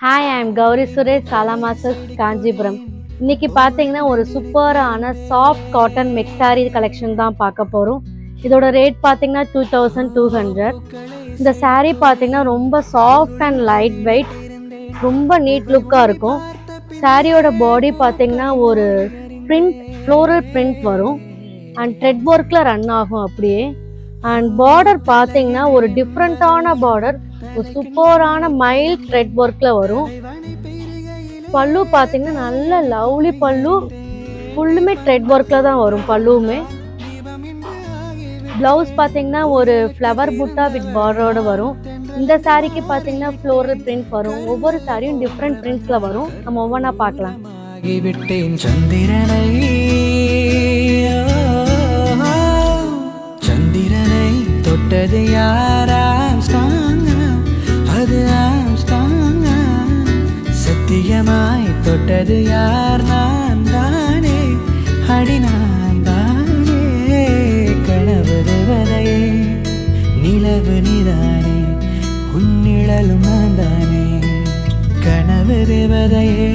Hi, I am Gowri Suresh, சாலா masters, Kanchipuram. இன்னைக்கு பார்த்தீங்கன்னா ஒரு சூப்பரான soft cotton mix sari collection தான் பார்க்க போகிறோம். இதோட ரேட் பார்த்தீங்கன்னா 2200. இந்த சாரீ பார்த்தீங்கன்னா ரொம்ப சாஃப்ட் அண்ட் லைட் வெயிட், ரொம்ப நீட் லுக்காக இருக்கும். சாரியோட பாடி பார்த்தீங்கன்னா ஒரு பிரிண்ட், ஃப்ளோரல் பிரிண்ட் வரும் அண்ட் த்ரெட் ஒர்க்கில் ரன் ஆகும் அப்படியே. அண்ட் பார்டர் பார்த்தீங்கன்னா ஒரு டிஃப்ரெண்ட்டான பார்டர், ஒரு சூப்பரான மைல்ட் த்ரெட் ஒர்க்கில் வரும். பல்லு பார்த்தீங்கன்னா நல்ல லவ்லி பல்லு, ஃபுல்லுமே த்ரெட் ஒர்க்கில் தான் வரும் பல்லுவுமே. ப்ளவுஸ் பார்த்தீங்கன்னா ஒரு ஃப்ளவர் புட்டா வித் பார்டரோடு வரும். இந்த சாரீக்கு பார்த்தீங்கன்னா ஃப்ளோரல் பிரிண்ட் வரும். ஒவ்வொரு சாரியும் டிஃப்ரெண்ட் பிரிண்ட்ஸில் வரும். நம்ம ஒவ்வொன்றா பார்க்கலாம். சந்திரனை தொட்டது யாராம் அது சத்தியமாய் தொட்டது யார்? நான் தானே, அடி நான் தானே. கனவு தேவதையே, நிலவு நீதானே, உன்னிழலும் நான் தானே. கனவு தேவதையே,